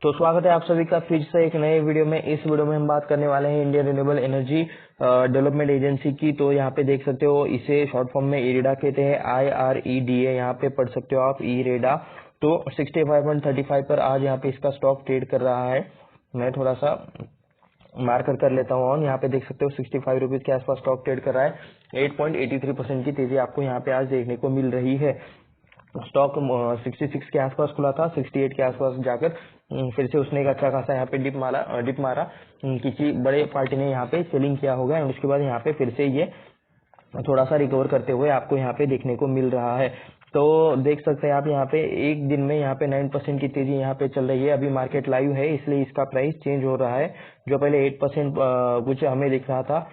तो स्वागत है आप सभी का फिर से एक नए वीडियो में। इस वीडियो में हम बात करने वाले हैं Indian renewable energy development agency की। तो यहाँ पे देख सकते हो, इसे शॉर्ट फॉर्म में इरेडा कहते हैं, IREDA यहाँ पे पढ़ सकते हो आप, इरेडा। तो 65.35 पर आज यहाँ पे इसका स्टॉक ट्रेड कर रहा है। मैं थोड़ा सा मार्कर कर लेता हूँ और यहाँ पे देख सकते हो 65 रुपीज के आसपास स्टॉक ट्रेड कर रहा है। 8.83% की तेजी आपको यहाँ पे आज देखने को मिल रही है। स्टॉक 66 के आसपास खुला था, 68 के आसपास जाकर फिर से उसने एक अच्छा खासा यहाँ पे डिप मारा। किसी बड़े पार्टी ने यहाँ पे सेलिंग किया होगा और उसके बाद यहाँ पे फिर से ये थोड़ा सा रिकवर करते हुए आपको यहाँ पे देखने को मिल रहा है। तो देख सकते हैं आप यहाँ पे एक दिन में यहाँ पे 9% की तेजी यहाँ पे चल रही है। अभी मार्केट लाइव है इसलिए इसका प्राइस चेंज हो रहा है। जो पहले 8% कुछ हमें दिख रहा था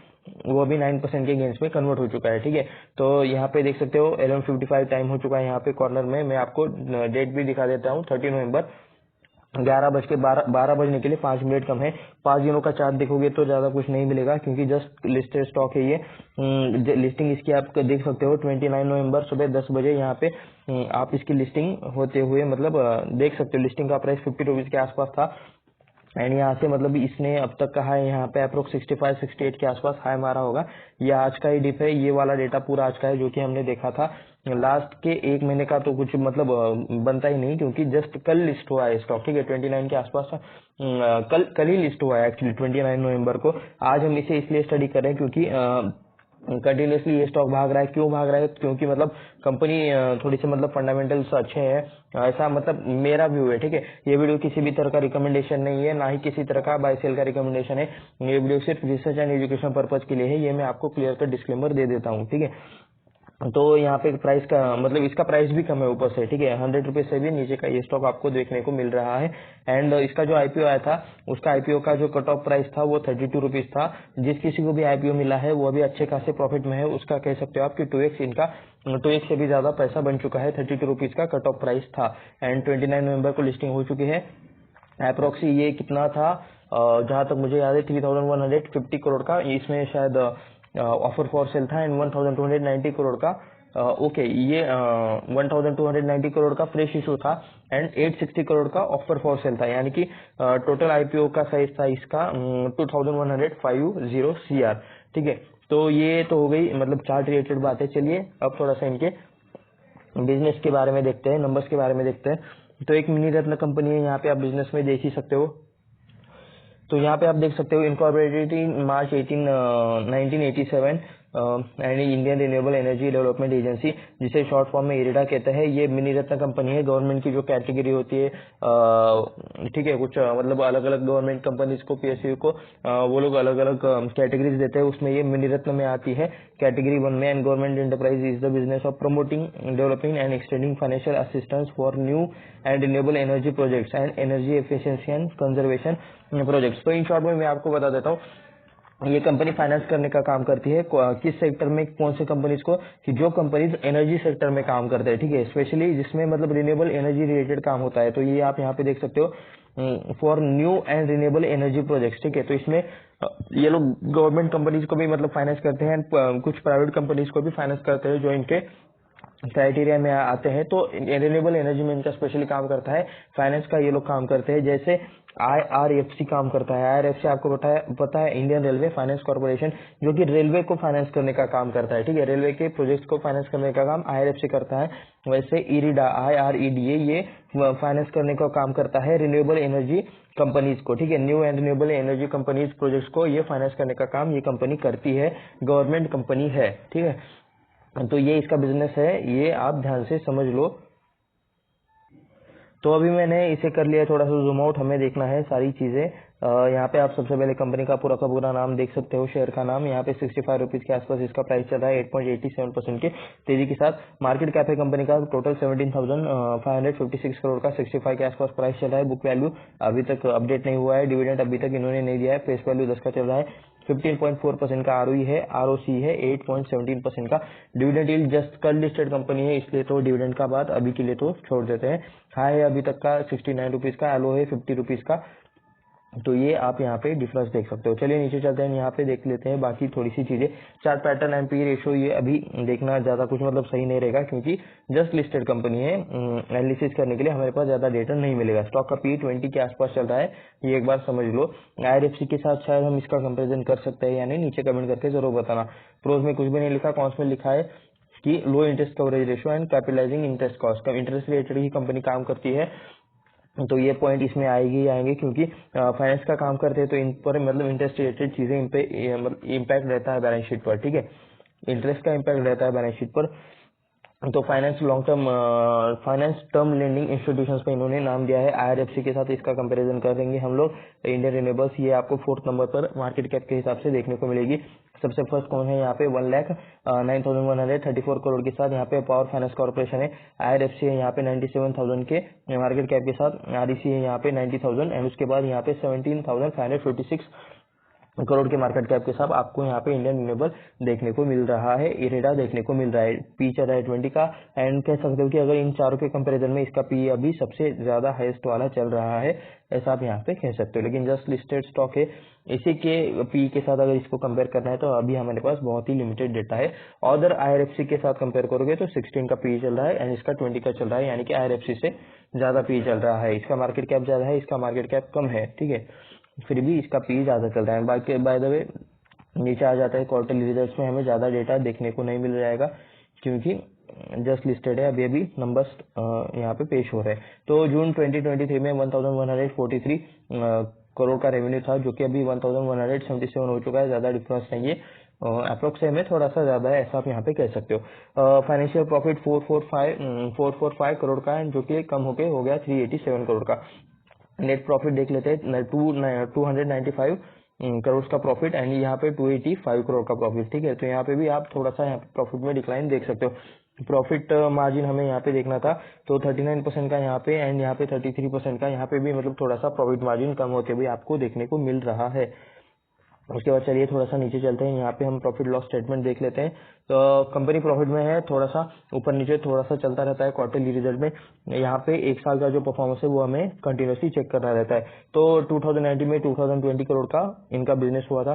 वो अभी 9% के गेंस में कन्वर्ट हो चुका है। ठीक है, तो यहाँ पे देख सकते हो 11:55 टाइम हो चुका है। यहाँ पे कॉर्नर में मैं आपको डेट भी दिखा देता हूँ, 30 नवंबर 12 बजने के लिए 5 मिनट कम है। 5 दिनों का चार्ट देखोगे तो ज्यादा कुछ नहीं मिलेगा क्योंकि जस्ट लिस्टेड स्टॉक है ये। लिस्टिंग इसकी आप देख सकते हो 29 नवंबर सुबह 10 बजे यहाँ पे आप इसकी लिस्टिंग होते हुए मतलब देख सकते हो। लिस्टिंग का प्राइस 50 रुपीज के आसपास था एंड यहाँ से मतलब इसने अब तक कहा है यहाँ पे अप्रोक्स 65-68 के आसपास हाई मारा होगा। ये आज का ही डिप है, ये वाला डेटा पूरा आज का है जो कि हमने देखा था। लास्ट के एक महीने का तो कुछ मतलब बनता ही नहीं क्योंकि जस्ट कल लिस्ट हुआ है स्टॉक। ठीक है, 29 के आसपास कल ही लिस्ट हुआ है एक्चुअली 29 नवंबर को। आज हम इसे इसलिए स्टडी कर रहे हैं क्योंकि कंटिन्यूसली ये स्टॉक भाग रहा है। क्यों भाग रहा है? क्योंकि मतलब कंपनी थोड़ी सी मतलब फंडामेंटल्स अच्छे हैं, ऐसा मतलब मेरा व्यू है। ठीक है, ये वीडियो किसी भी तरह का रिकमेंडेशन नहीं है, ना ही किसी तरह का बाय सेल का रिकमेंडेशन है। ये वीडियो सिर्फ रिसर्च एंड एजुकेशन पर्पज के लिए है, ये मैं आपको क्लियर कर डिस्क्लेमर दे देता हूँ। ठीक है, तो यहाँ पे प्राइस का मतलब इसका प्राइस भी कम है ऊपर से। ठीक है, 100 रुपीज से भी नीचे का ये स्टॉक आपको देखने को मिल रहा है। एंड इसका जो आईपीओ आया था उसका आईपीओ का जो कट ऑफ प्राइस था वो 32 रुपीज था। जिस किसी को भी आईपीओ मिला है वो अभी अच्छे खासे प्रॉफिट में है। उसका कह सकते हो आप कि 2x इनका 2x से भी ज्यादा पैसा बन चुका है। 32 रुपीज का कट ऑफ प्राइस था एंड 29 नवंबर को लिस्टिंग हो चुकी है। अप्रोक्सी ये कितना था, जहां तक मुझे याद है 3150 करोड़ का इसमें शायद ऑफर फॉर सेल था एंड 1290 करोड़ का ओके ये 1290 करोड़ का फ्रेश इशू था एंड 860 करोड़ का ऑफर फॉर सेल था। यानी कि टोटल आईपीओ का साइज था इसका 2150 CR। ठीक है, तो ये तो हो गई मतलब चार्ट रिलेटेड बात है। चलिए अब थोड़ा सा इनके बिजनेस के बारे में देखते हैं, नंबर्स के बारे में देखते हैं। तो एक मिनी रत्न कंपनी है, यहाँ पे आप बिजनेस में देख ही सकते हो। तो यहाँ पे आप देख सकते हो incorporated in March 1987 and Indian renewable energy development agency, जिसे शॉर्ट फॉर्म में इरेडा कहते हैं। ये मिनी रत्न कंपनी है। गवर्नमेंट की जो कैटेगरी होती है, ठीक है, कुछ मतलब अलग अलग गवर्नमेंट कंपनीज को, PSU को वो लोग अलग अलग कैटेगरीज देते हैं, उसमें ये मिनी रत्न में आती है कैटेगरी 1 में। And government enterprise is the business of promoting, developing and extending financial assistance for new and renewable energy projects and energy efficiency and conservation projects. तो इन शॉर्ट में मैं आपको बता देता हूँ, ये कंपनी फाइनेंस करने का काम करती है किस सेक्टर में, कौन से कंपनीज को, कि जो कंपनीज एनर्जी सेक्टर में काम करते हैं। ठीक है, स्पेशली जिसमें मतलब रिन्यूएबल एनर्जी रिलेटेड काम होता है। तो ये आप यहाँ पे देख सकते हो for new and renewable energy projects. ठीक है, तो इसमें ये लोग गवर्नमेंट कंपनीज को भी मतलब फाइनेंस करते हैं एंड कुछ प्राइवेट कंपनीज को भी फाइनेंस करते हैं जो इनके क्राइटेरिया में आते हैं। तो रिन्यूएबल एनर्जी में इनका स्पेशली काम करता है, फाइनेंस का ये लोग काम करते हैं। जैसे IRFC काम करता है। IRFC आपको पता है इंडियन रेलवे फाइनेंस कॉर्पोरेशन, जो कि रेलवे को फाइनेंस करने का काम करता है। ठीक है, रेलवे के प्रोजेक्ट्स को फाइनेंस करने का काम IRFC करता है। वैसे इरिडा IREDA ये फाइनेंस करने का काम करता है रिन्यूएबल एनर्जी कंपनीज को। ठीक है, new and renewable energy companies projects को ये फाइनेंस करने का काम ये कंपनी करती है, गवर्नमेंट कंपनी है। ठीक है, तो ये इसका बिजनेस है, ये आप ध्यान से समझ लो। तो अभी मैंने इसे कर लिया, थोड़ा सा जूम आउट, हमें देखना है सारी चीजें। यहाँ पे आप सबसे पहले कंपनी का पूरा नाम देख सकते हो, शेयर का नाम। यहाँ पे 65 रुपीज के आसपास इसका प्राइस चल रहा है 8.87% के तेजी के साथ। मार्केट कैप है कंपनी का टोटल 17,556 करोड़ का, 65 के आसपास प्राइस चल रहा है। बुक वैल्यू अभी तक अपडेट नहीं हुआ है, डिविडेंड अभी तक इन्होंने नहीं दिया है। फेस वैल्यू 10 का चल रहा है। 15.4% का ROE है, ROC है 8.17% का। डिविडेंड यील्ड जस्ट कल लिस्टेड कंपनी है इसलिए तो डिविडेंड का बात अभी के लिए तो छोड़ देते हैं। हाई है अभी तक का 69 रुपीज का, लो है 50 रुपीज का। तो ये आप यहाँ पे डिफरेंस देख सकते हो। चलिए नीचे चलते हैं, यहाँ पे देख लेते हैं बाकी थोड़ी सी चीजें। चार्ट पैटर्न, एमपी रेशो, ये अभी देखना ज्यादा कुछ मतलब सही नहीं रहेगा, क्योंकि जस्ट लिस्टेड कंपनी है। एनालिसिस करने के लिए हमारे पास ज्यादा डेटा नहीं मिलेगा। स्टॉक का पी 20 के आसपास चल रहा है, ये एक बार समझ लो। IRFC के साथ शायद हम इसका कंपेरिजन कर सकते हैं या नहीं, नीचे कमेंट करके जरूर बताना। प्रोज में कुछ भी नहीं लिखा, कॉन्स में लिखा है कि लो interest coverage ratio and capitalising interest cost. Interest related he company काम करती है, तो ये पॉइंट इसमें आएगी ही आएंगे, क्योंकि फाइनेंस का काम करते हैं तो इन पर मतलब इंटरेस्ट रिलेटेड चीजें इन पे इम्पैक्ट रहता है बैलेंस शीट पर। ठीक है, इंटरेस्ट का इम्पैक्ट रहता है बैलेंस शीट पर। तो finance long term finance term lending institutions पे इन्होंने नाम दिया है। IRFC के साथ इसका कंपैरिजन करेंगे हम लोग। इंडियन रिन्यूएबल्स, ये आपको 4th नंबर पर मार्केट कैप के हिसाब से देखने को मिलेगी। सबसे फर्स्ट कौन है यहाँ पे, 1,09,134 करोड़ के साथ यहाँ पे पावर फाइनेंस कॉर्पोरेशन है। IRFC है यहाँ पे 97,000 के मार्केट कैप के साथ। REC है यहाँ पे 90,000 एंड उसके बाद यहाँ पे 17,556 करोड़ के मार्केट कैप के साथ आपको यहाँ पे इंडियन रिन्यूएबल देखने को मिल रहा है। इरेडा देखने को मिल रहा है, पी चल रहा है 20 का। एंड कह सकते हो कि अगर इन चारों के कंपैरिजन में इसका पी अभी सबसे ज्यादा हाईएस्ट वाला चल रहा है, ऐसा आप यहाँ पे कह सकते हो। लेकिन जस्ट लिस्टेड स्टॉक है, इसी के पी के साथ अगर इसको कंपेयर करना है तो अभी हमारे पास बहुत ही लिमिटेड डेटा है। अदर IRFC के साथ कंपेयर करोगे तो 16 का पी चल रहा है एंड इसका 20 का चल रहा है, यानी कि IRFC से ज्यादा पी चल रहा है। इसका मार्केट कैप ज्यादा है, इसका मार्केट कैप कम है। ठीक है, फिर भी इसका पी ज्यादा चल रहा है। बाकी बाय द वे नीचे आ जाता है क्वार्टरली रिजल्ट्स में, हमें ज्यादा डेटा देखने को नहीं मिल जाएगा, क्योंकि जस्ट लिस्टेड है, अभी अभी नंबर्स यहाँ पे पेश हो रहे हैं। तो जून 2023 में 1143 करोड़ का रेवेन्यू था, जो कि अभी 1177 हो चुका है। ज्यादा डिफरेंस नहीं है, अप्रोक्स में थोड़ा सा ज्यादा है, ऐसा आप यहाँ पे कह सकते हो। फाइनेंशियल प्रॉफिट 445 करोड़ का है, जो कि कम होके हो गया 387 करोड़ का। नेट प्रॉफिट देख लेते हैं, 295 करोड़ का प्रॉफिट एंड यहाँ पे 285 करोड़ का प्रॉफिट। ठीक है, तो यहाँ पे भी आप थोड़ा सा यहाँ पे प्रॉफिट में डिक्लाइन देख सकते हो। प्रॉफिट मार्जिन हमें यहाँ पे देखना था, तो 39% का यहाँ पे एंड यहाँ पे 33% का, यहाँ पे भी मतलब थोड़ा सा प्रॉफिट मार्जिन कम होते हुए आपको देखने को मिल रहा है। उसके बाद चलिए थोड़ा सा नीचे चलते हैं, यहाँ पे हम प्रॉफिट लॉस स्टेटमेंट देख लेते हैं। तो कंपनी प्रॉफिट में है, थोड़ा सा ऊपर नीचे थोड़ा सा चलता रहता है क्वार्टरली रिजल्ट में। यहाँ पे एक साल का जो परफॉर्मेंस है वो हमें कंटिन्यूसली चेक करना रहता है। तो 2019 में 2020 करोड़ का इनका बिजनेस हुआ था,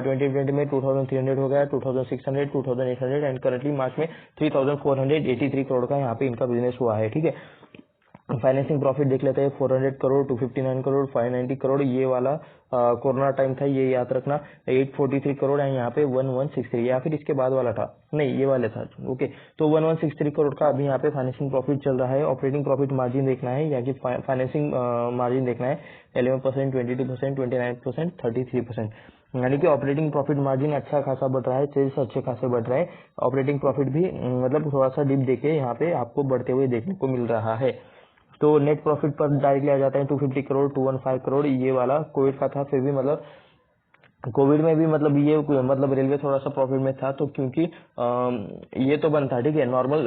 2020 में 2300 हो गया, 2600, 2800 एंड करंटली मार्च में 3483 करोड़ का यहाँ पे इनका बिजनेस हुआ है। ठीक है, फाइनेंसिंग प्रॉफिट देख लेते हैं, 400 करोड़, 259 करोड़, 590 करोड़, ये वाला कोरोना टाइम था, ये याद रखना। 843 करोड़ है यहाँ पे, 1163, या फिर इसके बाद वाला था, नहीं ये वाले था। ओके, तो 1163 करोड़ का अभी यहाँ पे फाइनेंसिंग प्रॉफिट चल रहा है। ऑपरेटिंग प्रॉफिट मार्जिन देखना है, या कि फाइनेंसिंग मार्जिन देखना है, 11%, 22%, 29%, 33%, यानी कि ऑपरेटिंग प्रॉफिट मार्जिन अच्छा खासा बढ़ रहा है, सेल्स अच्छे खासे बढ़ रहे हैं। ऑपरेटिंग प्रॉफिट भी मतलब थोड़ा सा डिप देके यहाँ पे आपको बढ़ते हुए देखने को मिल रहा है। तो नेट प्रॉफिट पर डायरेक्टली आ जाता है, 250 करोड़, 215 करोड़, ये वाला कोविड का था, फिर भी मतलब कोविड में भी मतलब ये मतलब रेलवे थोड़ा सा प्रॉफिट में था, तो क्योंकि ये तो बंद था। ठीक है, नॉर्मल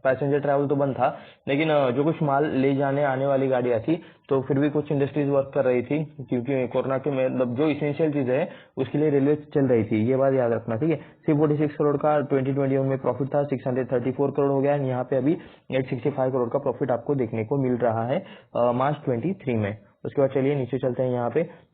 पैसेंजर ट्रैवल तो बंद था, लेकिन जो कुछ माल ले जाने आने वाली गाड़ियां थी, तो फिर भी कुछ इंडस्ट्रीज वर्क कर रही थी, क्योंकि कोरोना के मतलब जो इसेंशियल चीजें है उसके लिए रेलवे चल रही थी, ये बात याद रखना। ठीक है, 346 करोड़ का 2021 में प्रॉफिट था, 634 करोड़ हो गया, यहाँ पे अभी 865 करोड़ का प्रॉफिट आपको देखने को मिल रहा है मार्च 23 में। उसके बाद चलिए नीचे चलते हैं, यहाँ पे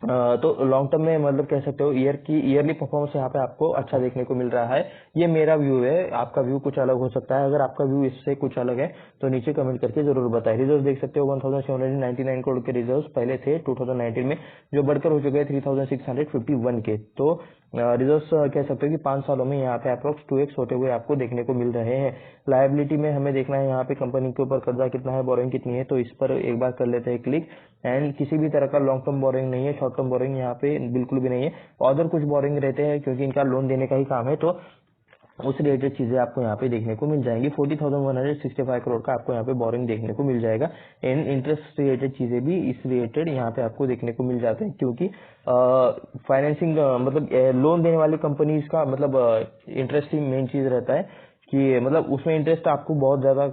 तो लॉन्ग टर्म में मतलब कह सकते हो ईयरली परफॉर्मेंस यहाँ पे आपको अच्छा देखने को मिल रहा है। ये मेरा व्यू है, आपका व्यू कुछ अलग हो सकता है। अगर आपका व्यू इससे कुछ अलग है तो नीचे कमेंट करके जरूर बताएं। रिजर्व देख सकते हो, 1799 करोड़ के रिजर्व पहले थे 2019 में, जो बढ़कर हो चुके हैं 3651 के। तो रिजर्व कह सकते हो कि 5 सालों में यहाँ पे अप्रोक्स 2x होते हुए आपको देखने को मिल रहे हैं। लायबिलिटी में हमें देखना है यहाँ पे कंपनी के ऊपर कर्जा कितना है, बोरिंग कितनी है, तो इस पर एक बार कर लेते हैं क्लिक। एंड किसी भी तरह का लॉन्ग टर्म बोरिंग नहीं है, शॉर्ट टर्म बोरिंग यहाँ पे बिल्कुल भी नहीं है। अदर कुछ बोरिंग रहते हैं क्योंकि इनका लोन देने का ही काम है, तो उस रिलेटेड चीजें आपको यहाँ पे देखने को मिल जाएंगी। 40,165 करोड़ का आपको यहाँ पे बोरिंग देखने को मिल जाएगा। एंड इंटरेस्ट रिलेटेड चीजें भी इस रिलेटेड यहाँ पे आपको देखने को मिल जाते हैं, क्योंकि फाइनेंसिंग मतलब लोन देने वाली कंपनीज का मतलब इंटरेस्ट ही मेन चीज रहता है, कि मतलब उसमें इंटरेस्ट आपको बहुत ज़्यादा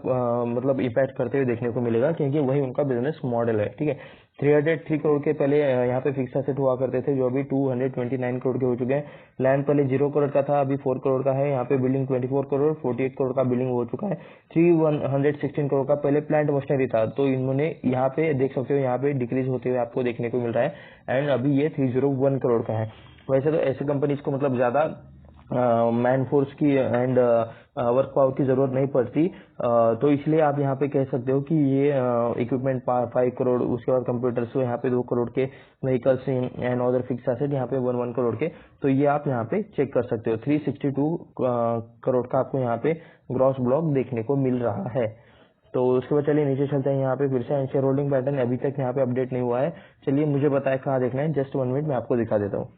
मतलब इम्पैक्ट करते हुए देखने को मिलेगा, क्योंकि वही उनका बिजनेस मॉडल है। ठीक है, 303 करोड़ के पहले यहाँ पे फिक्स एसेट हुआ करते थे, जो अभी 229 करोड़ के हो चुके हैं। लैंड पहले 0 करोड़ का था, अभी 4 करोड़ का है। यहाँ पे बिल्डिंग 24 करोड़, 48 करोड़ का बिल्डिंग हो चुका है। 116 करोड़ का पहले प्लांट मशीनरी था, तो इन्होंने यहाँ पे देख सकते हो, यहाँ पे डिक्रीज होते हुए आपको देखने को मिल रहा है, एंड अभी ये 301 करोड़ का है। वैसे तो ऐसे कंपनीज को मतलब ज्यादा मैन फोर्स की एंड वर्क पावर की जरूरत नहीं पड़ती, तो इसलिए आप यहाँ पे कह सकते हो कि ये इक्विपमेंट 5 करोड़, उसके बाद कंप्यूटर्स यहाँ पे 2 करोड़ के, vehicles and other fix asset यहाँ पे 1 करोड़ के, तो ये आप यहाँ पे चेक कर सकते हो। 362 करोड़ का आपको यहाँ पे ग्रॉस ब्लॉक देखने को मिल रहा है। तो उसके बाद चलिए नीचे चलते हैं। यहाँ पे फिर से शेयर होल्डिंग पैटर्न अभी तक यहाँ पे अपडेट नहीं हुआ है। चलिए मुझे बताए कहाँ देखना है, जस्ट 1 मिनट मैं आपको दिखा देता हूँ।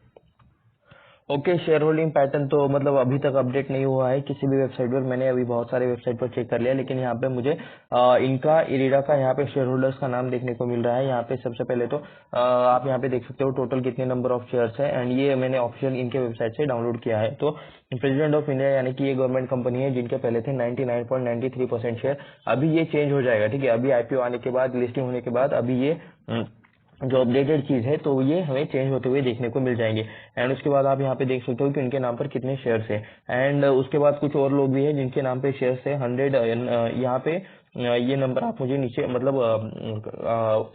ओके, शेयर होल्डिंग पैटर्न तो मतलब अभी तक अपडेट नहीं हुआ है किसी भी वेबसाइट पर। मैंने अभी बहुत सारे वेबसाइट पर चेक कर लिया, लेकिन यहाँ पे मुझे इनका इरीडा का यहाँ पे शेयर होल्डर्स का नाम देखने को मिल रहा है। यहाँ पे सबसे पहले तो आप यहाँ पे देख सकते हो टोटल कितने नंबर ऑफ शेयर्स है, एंड ये मैंने ऑफिशियल इनके वेबसाइट से डाउनलोड किया है। तो प्रेसिडेंट ऑफ इंडिया यानी कि ये गवर्नमेंट कंपनी है, जिनके पहले थे 99.93% शेयर, अभी ये चेंज हो जाएगा। ठीक है, अभी आईपीओ आने के बाद, लिस्टिंग होने के बाद, अभी ये जो अपडेटेड चीज है, तो ये हमें चेंज होते हुए देखने को मिल जाएंगे। एंड उसके बाद आप यहाँ पे देख सकते हो कि उनके नाम पर कितने शेयर्स है, एंड उसके बाद कुछ और लोग भी हैं जिनके नाम पे शेयर्स है 100। यहाँ पे ये नंबर आप मुझे नीचे मतलब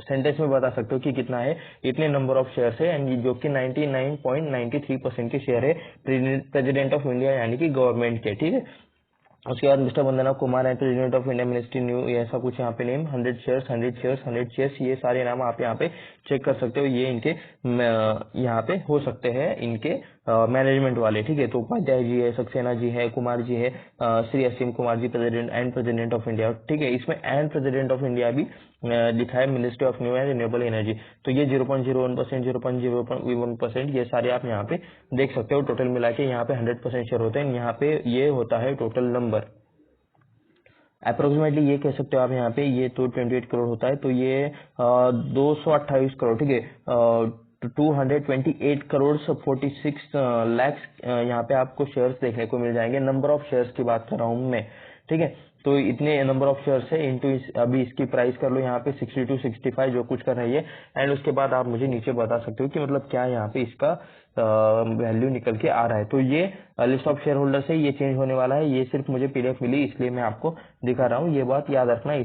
सेंटेंस में बता सकते हो कि कितना है, इतने नंबर ऑफ शेयर्स है, एंड जो कि 99.93% के शेयर है प्रेसिडेंट ऑफ इंडिया यानी कि गवर्नमेंट के। ठीक है, उसके बाद मिस्टर वंदना कुमार है president of India ministry new, ऐसा कुछ यहाँ पे नेम, 100 शेयर्स 100 शेयर्स 100 शेयर्स, ये सारे नाम आप यहाँ पे चेक कर सकते हो। ये इनके यहाँ पे हो सकते हैं इनके मैनेजमेंट वाले। ठीक है, तो उपाध्याय जी है, सक्सेना जी है, कुमार जी है, Shri Asim Kumar ji president and president of India. ठीक है, इसमें एंड प्रेसिडेंट ऑफ इंडिया भी लिखा है, ministry of new and renewable energy. तो ये 0.01%, 0.01%, ये सारे आप यहाँ पे देख सकते हो। टोटल मिला के यहाँ पे 100% शेयर होते हैं। यहाँ पे ये होता है टोटल नंबर, अप्रोक्सीमेटली ये कह सकते हो आप यहाँ पे, ये तो 28 करोड़ होता है, तो ये 228 करोड़। ठीक है, 228 करोड़ 46 लैक्स यहाँ पे आपको शेयर्स देखने को मिल जाएंगे। नंबर ऑफ शेयर्स की बात कर रहा हूँ मैं। ठीक है, तो इतने नंबर ऑफ शेयर्स है इंटू अभी इसकी प्राइस कर लो यहाँ पे 62 65 जो कुछ कर रही है, एंड उसके बाद आप मुझे नीचे बता सकते हो कि मतलब क्या यहाँ पे इसका वैल्यू निकल के आ रहा है। तो ये लिस्ट ऑफ शेयर होल्डर्स है, ये चेंज होने वाला है। ये सिर्फ मुझे पीडीएफ मिली इसलिए मैं आपको दिखा रहा हूँ, ये बात याद रखना। ये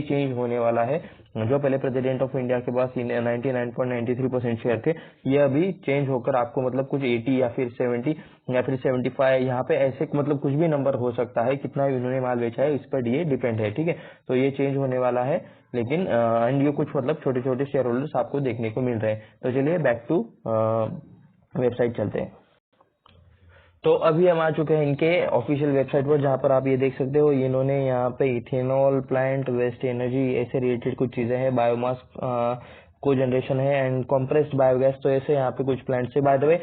चेंज होने वाला है। जो पहले प्रेसिडेंट ऑफ इंडिया के पास 99.93% शेयर थे, ये अभी चेंज होकर आपको मतलब कुछ 80 या फिर 70 या फिर 75, यहाँ पे ऐसे मतलब कुछ भी नंबर हो सकता है। कितना इन्होंने माल बेचा है इस पर ये डिपेंड है। ठीक है, तो ये चेंज होने वाला है, लेकिन एंड ये कुछ मतलब छोटे छोटे शेयर होल्डर्स आपको देखने को मिल रहे हैं। तो चलिए बैक टू वेबसाइट चलते हैं। तो अभी हम आ चुके हैं इनके ऑफिशियल वेबसाइट पर, जहां पर आप ये देख सकते हो इन्होंने यहाँ पे इथेनॉल प्लांट, वेस्ट एनर्जी, ऐसे रिलेटेड कुछ चीजें हैं, बायोमास को जनरेशन है एंड कॉम्प्रेस्ड बायोगैस, तो ऐसे यहाँ पे कुछ प्लांट से। बाय द वे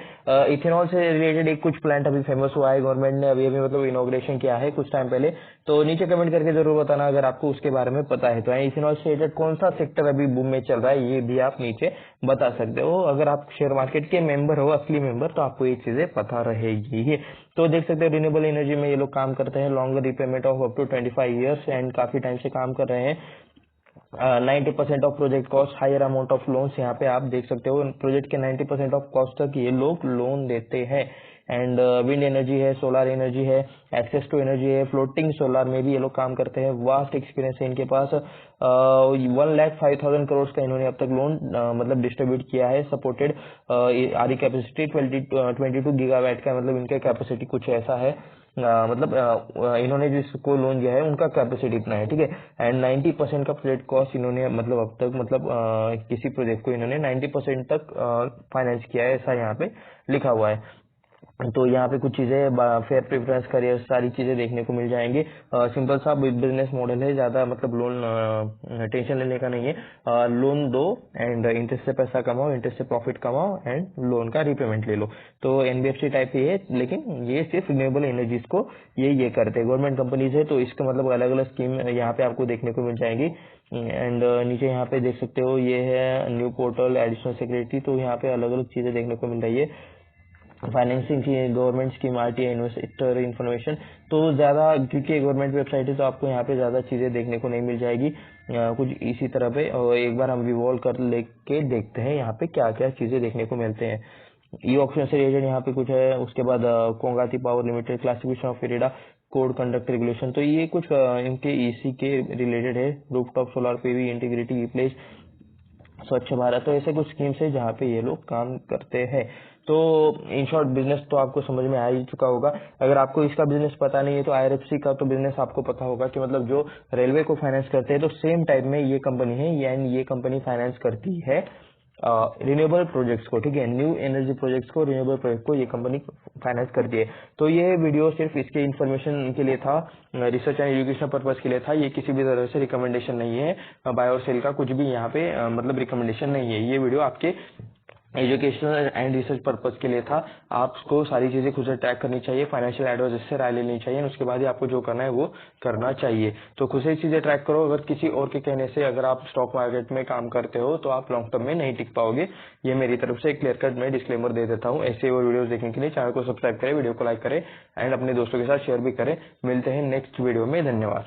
इथेनॉल से रिलेटेड एक कुछ प्लांट अभी फेमस हुआ है, गवर्नमेंट ने अभी अभी मतलब इनॉग्रेशन किया है कुछ टाइम पहले। तो नीचे कमेंट करके जरूर बताना अगर आपको उसके बारे में पता है। तो इथेनॉल से रिलेटेड कौन सा सेक्टर अभी बूम में चल रहा है, ये भी आप नीचे बता सकते हो। अगर आप शेयर मार्केट के मेंबर हो, असली मेंबर, तो आपको ये चीजें पता रहेगी ही। तो देख सकते हो रिन्यूएबल एनर्जी में ये लोग काम करते हैं, longer repayment of up to 25 years, and काफी टाइम से काम कर रहे हैं। 90% of project cost, higher amount of loans, यहाँ पे आप देख सकते हो प्रोजेक्ट के 90% ऑफ कॉस्ट तक ये लोग लोन देते हैं। एंड विंड एनर्जी है, सोलर एनर्जी है, एक्सेस टू एनर्जी है, फ्लोटिंग सोलर में भी ये लोग काम करते हैं। वास्ट एक्सपीरियंस है इनके पास। 1,05,000 करोड़ का इन्होंने अब तक लोन मतलब डिस्ट्रीब्यूट किया है। सपोर्टेड आरी कैपेसिटी 22 गीगावाट का, मतलब इनका कैपेसिटी कुछ ऐसा है, मतलब इन्होंने जिसको लोन दिया है उनका कैपेसिटी इतना है। ठीक है, एंड 90% का प्रोजेक्ट कॉस्ट इन्होंने मतलब अब तक मतलब किसी प्रोजेक्ट को इन्होंने 90% तक फाइनेंस किया है, ऐसा यहाँ पे लिखा हुआ है। तो यहाँ पे कुछ चीजें फेयर प्रेफरेंस करियर सारी चीजें देखने को मिल जाएंगी। सिंपल सा बिजनेस मॉडल है, ज्यादा मतलब लोन टेंशन लेने का नहीं है। लोन दो एंड इंटरेस्ट से पैसा कमाओ, इंटरेस्ट से प्रॉफिट कमाओ एंड लोन का रिपेमेंट ले लो। तो एनबीएफसी टाइप ही है, लेकिन ये सिर्फ रिन्यूएबल एनर्जीज को ये करते हैं। गवर्नमेंट कंपनीज है, तो इसका मतलब अलग अलग स्कीम यहाँ पे आपको देखने को मिल जाएंगी। एंड नीचे यहाँ पे देख सकते हो ये है न्यू पोर्टल, एडिशनल सिक्योरिटी, तो यहाँ पे अलग अलग चीजें देखने को मिल रही है। फाइनेंसिंग की, government scheme, RTI, investor information, तो ज़्यादा क्योंकि गवर्नमेंट वेबसाइट है तो आपको यहाँ पे ज़्यादा चीज़ें देखने को नहीं मिल जाएगी, कुछ इसी तरह पे। और एक बार हम रिवॉल्व कर लेके देखते हैं यहाँ पे क्या क्या चीज़ें देखने को मिलते हैं। ई ऑप्शन से रिलेटेड यहाँ पे कुछ है, उसके बाद कोंगाती power limited, classification of IREDA, code conduct regulation, तो ये कुछ इनके ईसी के रिलेटेड है। Rooftop solar PV, integrity, place, Swachh Bharat, तो ऐसे कुछ स्कीम्स है जहाँ पे ये लोग काम करते हैं। तो इन शॉर्ट बिजनेस तो आपको समझ में आ ही चुका होगा। अगर आपको इसका बिजनेस पता नहीं है तो आईआरएफसी का तो बिजनेस आपको पता होगा कि मतलब जो रेलवे को फाइनेंस करते हैं, तो सेम टाइप में ये कंपनी है, यानी ये कंपनी फाइनेंस करती है रिन्यूएबल प्रोजेक्ट्स को, ठीक है, न्यू एनर्जी प्रोजेक्ट्स को, रिन्यूएबल प्रोजेक्ट को ये कंपनी फाइनेंस करती है। तो ये वीडियो सिर्फ इसके इन्फॉर्मेशन के लिए था, रिसर्च एंड एजुकेशन पर्पज के लिए था। ये किसी भी तरह से रिकमेंडेशन नहीं है, बाय और सेल का कुछ भी यहाँ पे मतलब रिकमेंडेशन नहीं है। ये वीडियो आपके एजुकेशनल एंड रिसर्च पर्पज के लिए था। आपको सारी चीजें खुद से ट्रैक करनी चाहिए, फाइनेंशियल एडवाइजर से राय लेनी चाहिए, उसके बाद ही आपको जो करना है वो करना चाहिए। तो खुद से चीजें ट्रैक करो। अगर किसी और के कहने से अगर आप स्टॉक मार्केट में काम करते हो तो आप लॉन्ग टर्म में नहीं टिक पाओगे। ये मेरी तरफ से क्लियर कट में डिस्क्लेमर दे देता हूँ। ऐसे और वीडियोस देखने के लिए चैनल को सब्सक्राइब करें, वीडियो को लाइक करें एंड अपने दोस्तों के साथ शेयर भी करें। मिलते हैं नेक्स्ट वीडियो में, धन्यवाद।